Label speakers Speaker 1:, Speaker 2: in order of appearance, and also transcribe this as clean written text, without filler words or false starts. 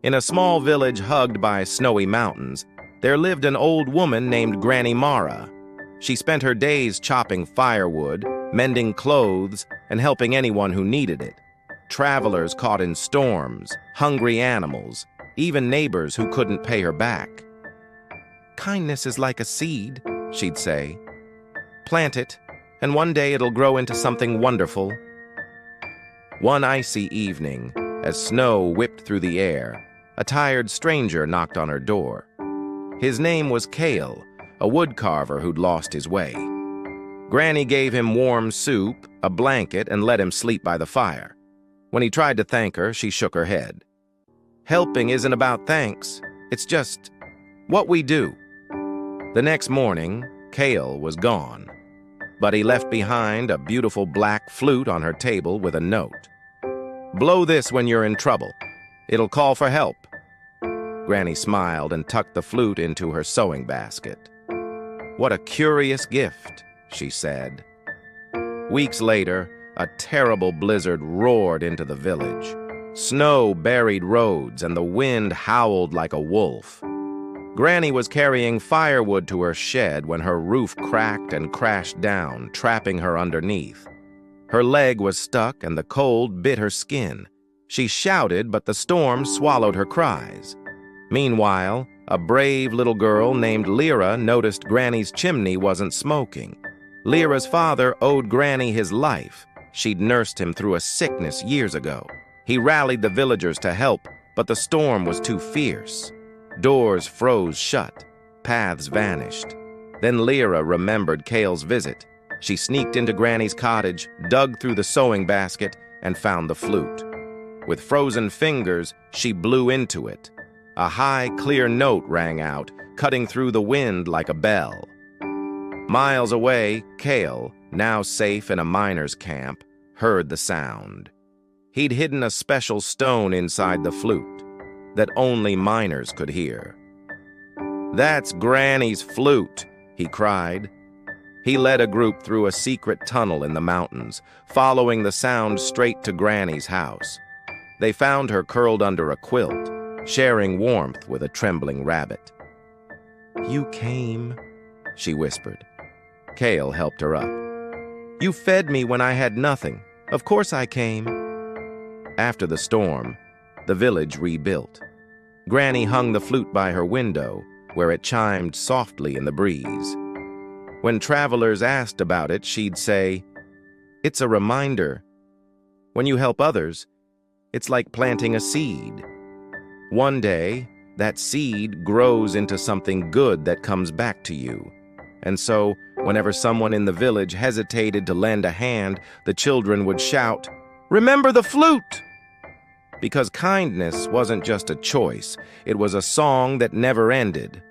Speaker 1: In a small village hugged by snowy mountains, there lived an old woman named Granny Mara. She spent her days chopping firewood, mending clothes, and helping anyone who needed it. Travelers caught in storms, hungry animals, even neighbors who couldn't pay her back. "Kindness is like a seed," she'd say. "Plant it, and one day it'll grow into something wonderful." One icy evening, as snow whipped through the air, a tired stranger knocked on her door. His name was Kale, a woodcarver who'd lost his way. Granny gave him warm soup, a blanket, and let him sleep by the fire. When he tried to thank her, she shook her head. "Helping isn't about thanks. It's just what we do." The next morning, Kale was gone, but he left behind a beautiful black flute on her table with a note. "Blow this when you're in trouble. It'll call for help." Granny smiled and tucked the flute into her sewing basket. "What a curious gift," she said. Weeks later, a terrible blizzard roared into the village. Snow buried roads and the wind howled like a wolf. Granny was carrying firewood to her shed when her roof cracked and crashed down, trapping her underneath. Her leg was stuck and the cold bit her skin. She shouted, but the storm swallowed her cries. Meanwhile, a brave little girl named Lyra noticed Granny's chimney wasn't smoking. Lyra's father owed Granny his life. She'd nursed him through a sickness years ago. He rallied the villagers to help, but the storm was too fierce. Doors froze shut. Paths vanished. Then Lyra remembered Kale's visit. She sneaked into Granny's cottage, dug through the sewing basket, and found the flute. With frozen fingers, she blew into it. A high, clear note rang out, cutting through the wind like a bell. Miles away, Kale, now safe in a miner's camp, heard the sound. He'd hidden a special stone inside the flute that only miners could hear. "That's Granny's flute," he cried. He led a group through a secret tunnel in the mountains, following the sound straight to Granny's house. They found her curled under a quilt, sharing warmth with a trembling rabbit. "You came," she whispered. Kale helped her up. "You fed me when I had nothing. Of course I came." After the storm, the village rebuilt. Granny hung the flute by her window, where it chimed softly in the breeze. When travelers asked about it, she'd say, "It's a reminder. When you help others, it's like planting a seed. One day, that seed grows into something good that comes back to you." And so, whenever someone in the village hesitated to lend a hand, the children would shout, "Remember the flute!" Because kindness wasn't just a choice, it was a song that never ended.